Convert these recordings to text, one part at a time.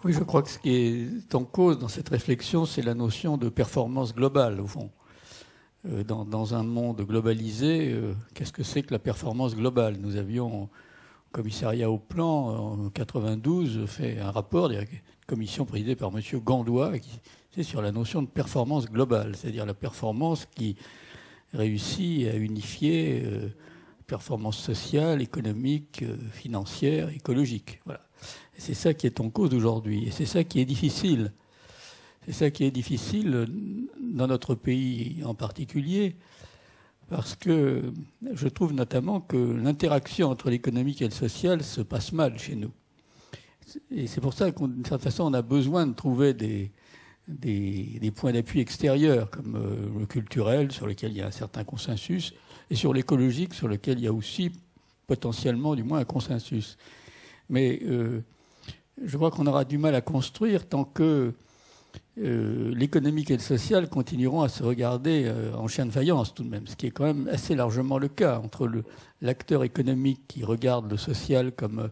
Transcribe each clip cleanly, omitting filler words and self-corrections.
Oui, je crois que ce qui est en cause dans cette réflexion, c'est la notion de performance globale, au fond. Dans un monde globalisé, qu'est-ce que c'est que la performance globale? Nous avions, au commissariat au plan, en 1992, fait un rapport, une commission présidée par M. Gandois, c'est sur la notion de performance globale, c'est-à-dire la performance qui réussit à unifier performance sociale, économique, financière, écologique. Voilà. Et c'est ça qui est en cause aujourd'hui. Et c'est ça qui est difficile. C'est ça qui est difficile dans notre pays en particulier, parce que je trouve notamment que l'interaction entre l'économique et le social se passe mal chez nous. Et c'est pour ça qu'd'une certaine façon, on a besoin de trouver des points d'appui extérieurs, comme le culturel, sur lequel il y a un certain consensus, et sur l'écologique, sur lequel il y a aussi potentiellement, du moins, un consensus. Mais je crois qu'on aura du mal à construire tant que l'économique et le social continueront à se regarder en chien de faïence tout de même, ce qui est quand même assez largement le cas entre l'acteur économique qui regarde le social comme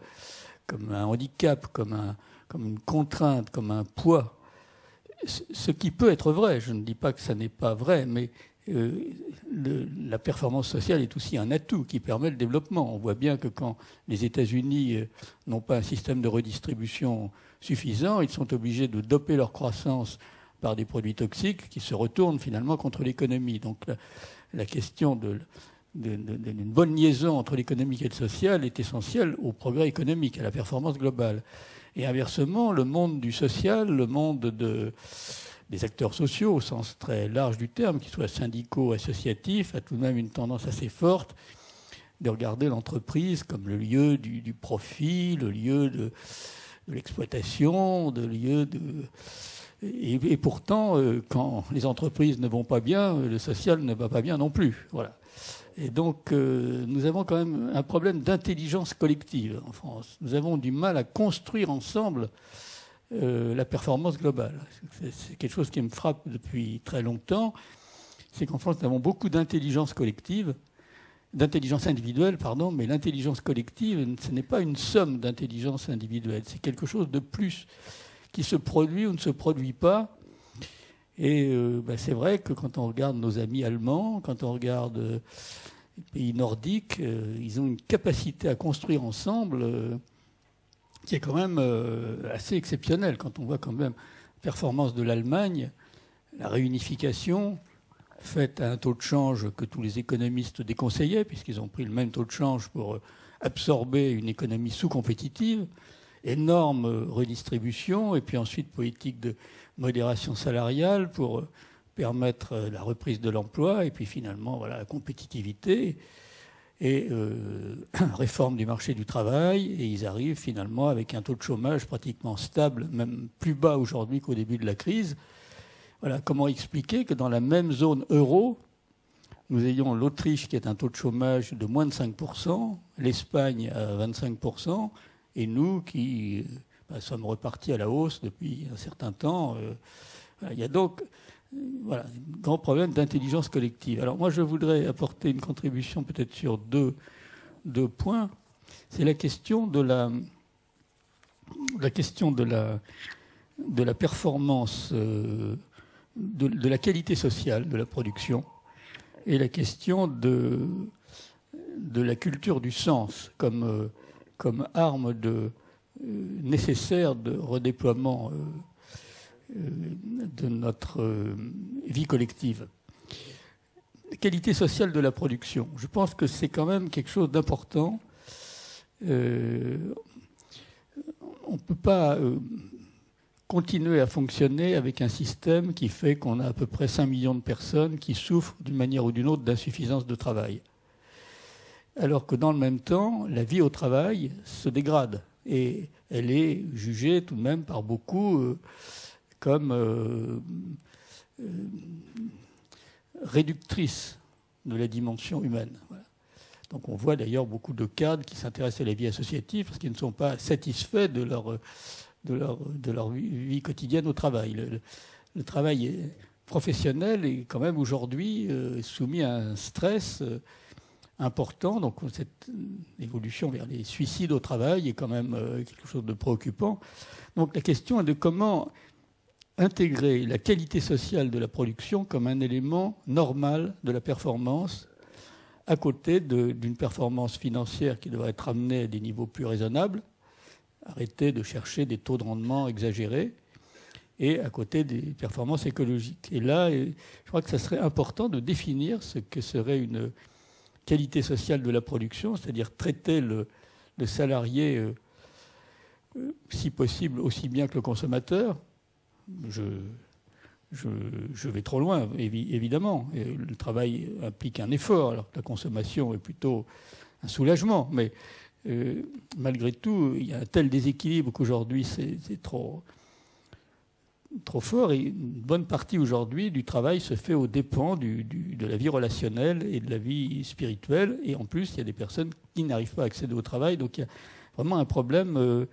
un handicap, comme une contrainte, comme un poids, ce qui peut être vrai. Je ne dis pas que ça n'est pas vrai, mais la performance sociale est aussi un atout qui permet le développement. On voit bien que quand les États-Unis n'ont pas un système de redistribution suffisant, ils sont obligés de doper leur croissance par des produits toxiques qui se retournent finalement contre l'économie. Donc la question d'une bonne liaison entre l'économique et le social est essentielle au progrès économique, à la performance globale. Et inversement, le monde du social, le monde des acteurs sociaux, au sens très large du terme, qu'ils soient syndicaux, associatifs, a tout de même une tendance assez forte de regarder l'entreprise comme le lieu du profit, le lieu de l'exploitation, et pourtant, quand les entreprises ne vont pas bien, le social ne va pas bien non plus. Voilà. Et donc, nous avons quand même un problème d'intelligence collective en France. Nous avons du mal à construire ensemble la performance globale. C'est quelque chose qui me frappe depuis très longtemps. C'est qu'en France, nous avons beaucoup d'intelligence collective, d'intelligence individuelle, pardon, mais l'intelligence collective, ce n'est pas une somme d'intelligence individuelle. C'est quelque chose de plus qui se produit ou ne se produit pas. Et c'est vrai que quand on regarde nos amis allemands, quand on regarde les pays nordiques, ils ont une capacité à construire ensemble qui est quand même assez exceptionnelle. Quand on voit quand même la performance de l'Allemagne, la réunification faite à un taux de change que tous les économistes déconseillaient, puisqu'ils ont pris le même taux de change pour absorber une économie sous-compétitive, énorme redistribution, et puis ensuite politique de modération salariale pour permettre la reprise de l'emploi, et puis finalement voilà, la compétitivité, et réforme du marché du travail, et ils arrivent finalement avec un taux de chômage pratiquement stable, même plus bas aujourd'hui qu'au début de la crise. Voilà, comment expliquer que dans la même zone euro, nous ayons l'Autriche qui est un taux de chômage de moins de 5%, l'Espagne à 25%, et nous qui sommes repartis à la hausse depuis un certain temps. Il y a donc un grand problème d'intelligence collective. Alors moi, je voudrais apporter une contribution peut-être sur deux points. C'est la question de la performance, de la qualité sociale de la production, et la question de la culture du sens comme arme nécessaire de redéploiement de notre vie collective. Qualité sociale de la production. Je pense que c'est quand même quelque chose d'important. On ne peut pas continuer à fonctionner avec un système qui fait qu'on a à peu près 5 millions de personnes qui souffrent d'une manière ou d'une autre d'insuffisance de travail. Alors que dans le même temps, la vie au travail se dégrade. Et elle est jugée tout de même par beaucoup comme réductrice de la dimension humaine. Voilà. Donc on voit d'ailleurs beaucoup de cadres qui s'intéressent à la vie associative parce qu'ils ne sont pas satisfaits de leur vie quotidienne au travail. Le travail professionnel est quand même aujourd'hui soumis à un stress important. Donc cette évolution vers les suicides au travail est quand même quelque chose de préoccupant. Donc la question est de comment intégrer la qualité sociale de la production comme un élément normal de la performance, à côté d'une performance financière qui devrait être amenée à des niveaux plus raisonnables, arrêter de chercher des taux de rendement exagérés, et à côté des performances écologiques. Et là, je crois que ça serait important de définir ce que serait une qualité sociale de la production, c'est-à-dire traiter le salarié, si possible, aussi bien que le consommateur. Je vais trop loin, évidemment. Et le travail implique un effort, alors que la consommation est plutôt un soulagement. Mais malgré tout, il y a un tel déséquilibre qu'aujourd'hui, c'est trop fort. Et une bonne partie aujourd'hui du travail se fait aux dépens de la vie relationnelle et de la vie spirituelle. Et en plus, il y a des personnes qui n'arrivent pas à accéder au travail. Donc il y a vraiment un problème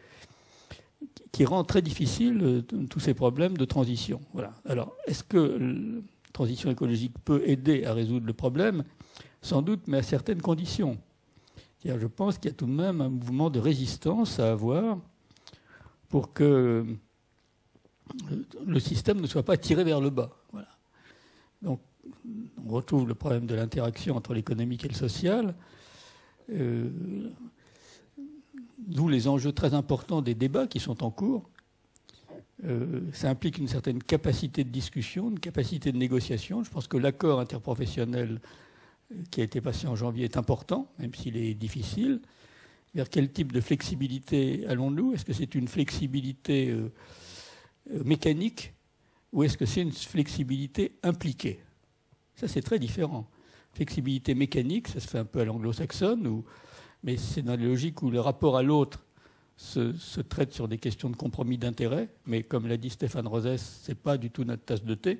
qui rend très difficile tous ces problèmes de transition. Voilà. Alors, est-ce que la transition écologique peut aider à résoudre le problème? Sans doute, mais à certaines conditions. Je pense qu'il y a tout de même un mouvement de résistance à avoir pour que le système ne soit pas tiré vers le bas. Voilà. Donc, on retrouve le problème de l'interaction entre l'économique et le social. D'où les enjeux très importants des débats qui sont en cours. Ça implique une certaine capacité de discussion, une capacité de négociation. Je pense que l'accord interprofessionnel qui a été passé en janvier est important, même s'il est difficile. Vers quel type de flexibilité allons-nous? Est-ce que c'est une flexibilité mécanique ou est-ce que c'est une flexibilité impliquée? Ça, c'est très différent. Flexibilité mécanique, ça se fait un peu à l'anglo-saxonne, mais c'est dans la logique où le rapport à l'autre se traite sur des questions de compromis d'intérêt. Mais comme l'a dit Stéphane Rosès, ce n'est pas du tout notre tasse de thé.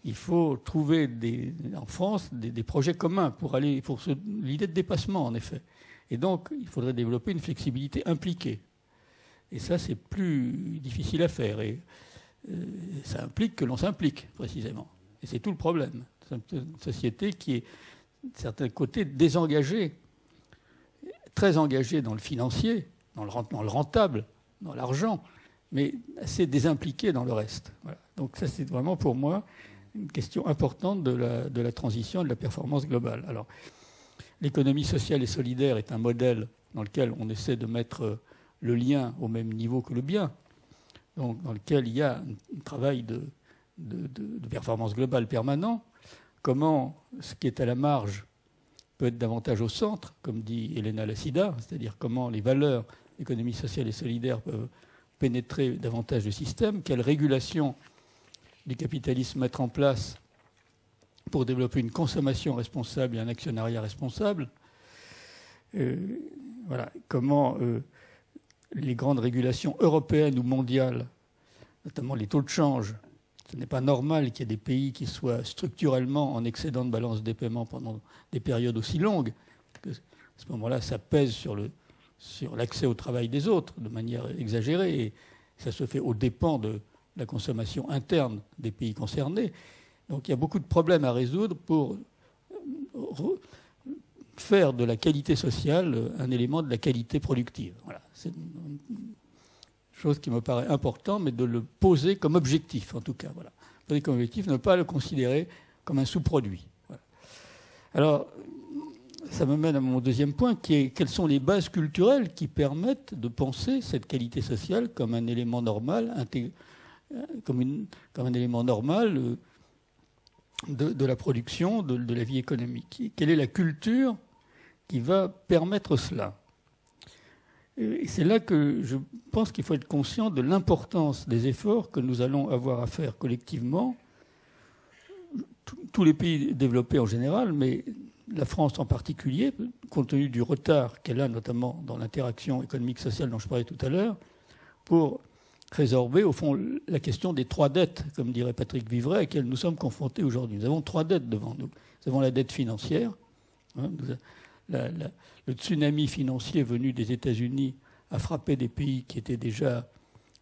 Il faut trouver en France des projets communs pour l'idée de dépassement, en effet. Et donc, il faudrait développer une flexibilité impliquée. Et ça, c'est plus difficile à faire. Et ça implique que l'on s'implique, précisément. Et c'est tout le problème. C'est une société qui est, de certains côtés, désengagée, très engagée dans le financier, dans le rentable, dans l'argent, mais assez désimpliquée dans le reste. Voilà. Donc ça, c'est vraiment pour moi une question importante de la transition et de la performance globale. Alors, l'économie sociale et solidaire est un modèle dans lequel on essaie de mettre le lien au même niveau que le bien, donc dans lequel il y a un travail de performance globale permanent. Comment ce qui est à la marge peut être davantage au centre, comme dit Elena Lassida, c'est-à-dire comment les valeurs d'économie sociale et solidaire peuvent pénétrer davantage le système, quelle régulation du capitalisme mettre en place pour développer une consommation responsable et un actionnariat responsable. Voilà, comment les grandes régulations européennes ou mondiales, notamment les taux de change, ce n'est pas normal qu'il y ait des pays qui soient structurellement en excédent de balance des paiements pendant des périodes aussi longues. Parce que à ce moment-là, ça pèse sur l'accès au travail des autres de manière exagérée. Et ça se fait aux dépens de la consommation interne des pays concernés. Donc il y a beaucoup de problèmes à résoudre pour faire de la qualité sociale un élément de la qualité productive. Voilà. C'est une chose qui me paraît importante, mais de le poser comme objectif, en tout cas. Voilà. Poser comme objectif, ne pas le considérer comme un sous-produit. Voilà. Alors, ça me mène à mon deuxième point, qui est quelles sont les bases culturelles qui permettent de penser cette qualité sociale comme un élément normal, comme un élément normal de la production, de la vie économique. Quelle est la culture qui va permettre cela? Et c'est là que je pense qu'il faut être conscient de l'importance des efforts que nous allons avoir à faire collectivement, tous les pays développés en général, mais la France en particulier, compte tenu du retard qu'elle a notamment dans l'interaction économique sociale dont je parlais tout à l'heure, pour résorber au fond la question des trois dettes, comme dirait Patrick Vivray, à laquelle nous sommes confrontés aujourd'hui. Nous avons trois dettes devant nous. Nous avons la dette financière, hein, le tsunami financier venu des États-Unis a frappé des pays qui étaient déjà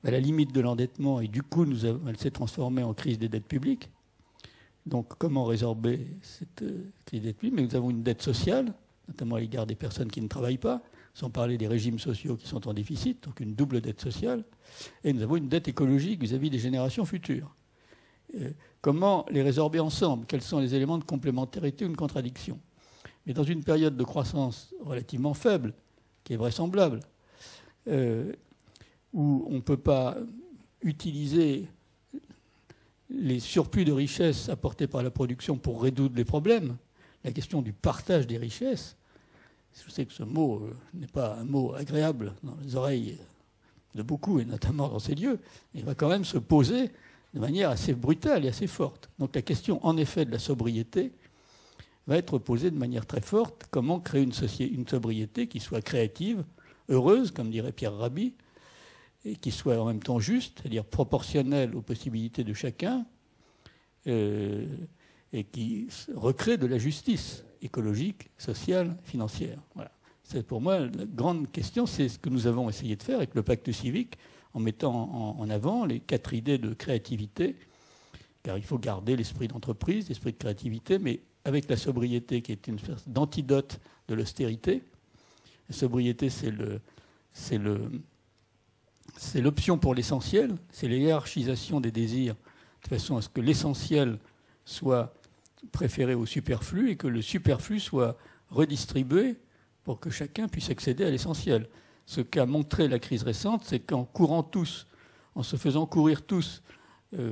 à la limite de l'endettement et du coup elle s'est transformée en crise des dettes publiques. Donc comment résorber cette crise dette publique? Mais nous avons une dette sociale, notamment à l'égard des personnes qui ne travaillent pas, sans parler des régimes sociaux qui sont en déficit, donc une double dette sociale. Et nous avons une dette écologique vis-à-vis des générations futures. Comment les résorber ensemble? Quels sont les éléments de complémentarité ou de contradiction? Mais dans une période de croissance relativement faible, qui est vraisemblable, où on ne peut pas utiliser les surplus de richesses apportés par la production pour résoudre les problèmes, la question du partage des richesses, je sais que ce mot n'est pas un mot agréable dans les oreilles de beaucoup, et notamment dans ces lieux, il va quand même se poser de manière assez brutale et assez forte. Donc la question, en effet, de la sobriété va être posée de manière très forte. Comment créer une sobriété qui soit créative, heureuse, comme dirait Pierre Rabhi, et qui soit en même temps juste, c'est-à-dire proportionnelle aux possibilités de chacun, et qui recrée de la justice écologique, sociale, financière. Voilà. C'est pour moi la grande question, c'est ce que nous avons essayé de faire avec le pacte civique, en mettant en avant les 4 idées de créativité, car il faut garder l'esprit d'entreprise, l'esprit de créativité, mais avec la sobriété qui est une sorte d'antidote de l'austérité. La sobriété, c'est l'option pour l'essentiel, c'est l'hiérarchisation des désirs de façon à ce que l'essentiel soit préféré au superflu et que le superflu soit redistribué pour que chacun puisse accéder à l'essentiel. Ce qu'a montré la crise récente, c'est qu'en courant tous, en se faisant courir tous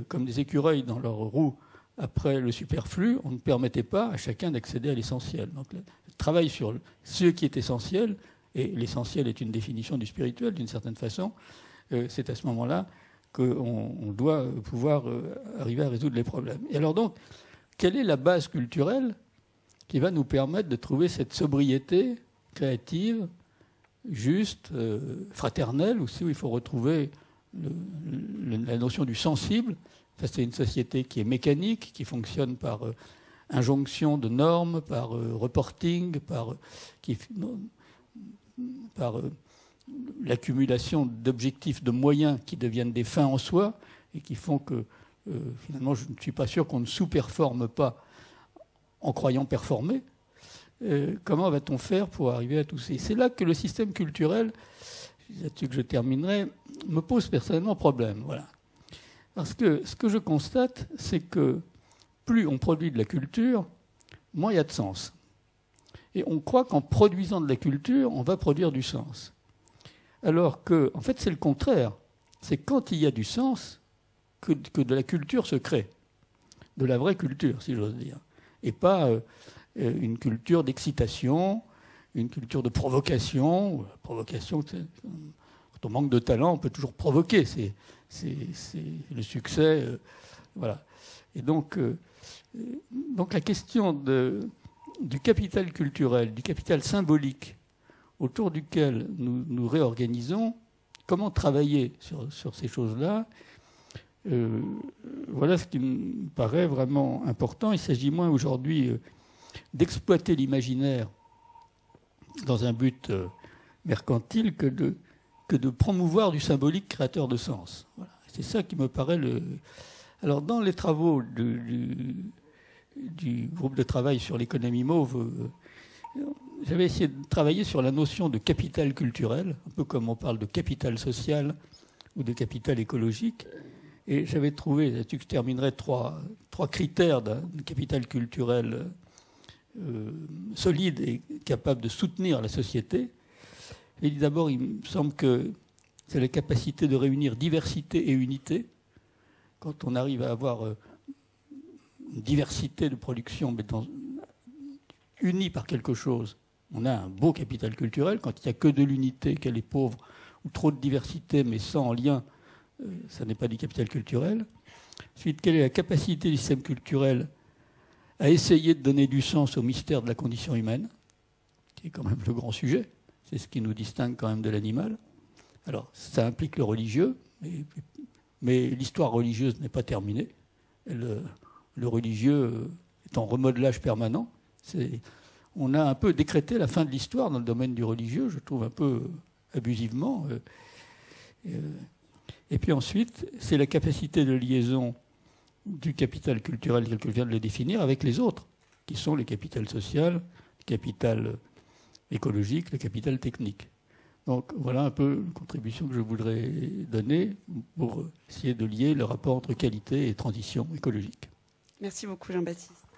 comme des écureuils dans leur roue après le superflu, on ne permettait pas à chacun d'accéder à l'essentiel. Donc le travail sur ce qui est essentiel, et l'essentiel est une définition du spirituel d'une certaine façon, c'est à ce moment-là qu'on doit pouvoir arriver à résoudre les problèmes. Et alors donc, quelle est la base culturelle qui va nous permettre de trouver cette sobriété créative, juste, fraternelle, aussi où il faut retrouver la notion du sensible face à une société qui est mécanique, qui fonctionne par injonction de normes, par reporting, par l'accumulation d'objectifs, de moyens qui deviennent des fins en soi et qui font que finalement je ne suis pas sûr qu'on ne sous-performe pas en croyant performer. Comment va-t-on faire pour arriver à tout ça? C'est là que le système culturel, là-dessus que je terminerai, me pose personnellement problème. Voilà. Parce que ce que je constate, c'est que plus on produit de la culture, moins il y a de sens. Et on croit qu'en produisant de la culture, on va produire du sens. Alors que, en fait, c'est le contraire. C'est quand il y a du sens que de la culture se crée. De la vraie culture, si j'ose dire. Et pas une culture d'excitation, une culture de provocation. Provocation, quand on manque de talent, on peut toujours provoquer. C'est le succès. Voilà. Et donc la question du capital culturel, du capital symbolique, autour duquel nous réorganisons, comment travailler sur ces choses-là, voilà ce qui me paraît vraiment important. Il s'agit moins aujourd'hui d'exploiter l'imaginaire dans un but mercantile que de promouvoir du symbolique créateur de sens. Voilà. C'est ça qui me paraît Alors, dans les travaux du groupe de travail sur l'économie mauve, j'avais essayé de travailler sur la notion de capital culturel, un peu comme on parle de capital social ou de capital écologique. Et j'avais trouvé, là-dessus que je terminerai, trois critères d'un capital culturel solide et capable de soutenir la société. Et d'abord, il me semble que c'est la capacité de réunir diversité et unité. Quand on arrive à avoir une diversité de production, mais unie par quelque chose, on a un beau capital culturel. Quand il n'y a que de l'unité, qu'elle est pauvre, ou trop de diversité, mais sans lien, ça n'est pas du capital culturel. Ensuite, quelle est la capacité du système culturel à essayer de donner du sens au mystère de la condition humaine, qui est quand même le grand sujet. C'est ce qui nous distingue quand même de l'animal. Alors, ça implique le religieux, mais l'histoire religieuse n'est pas terminée. Le religieux est en remodelage permanent. On a un peu décrété la fin de l'histoire dans le domaine du religieux, je trouve un peu abusivement. Et puis ensuite, c'est la capacité de liaison du capital culturel tel que je viens de le définir avec les autres, qui sont le capital social, le capital écologique, le capital technique. Donc voilà un peu la contribution que je voudrais donner pour essayer de lier le rapport entre qualité et transition écologique. Merci beaucoup Jean-Baptiste.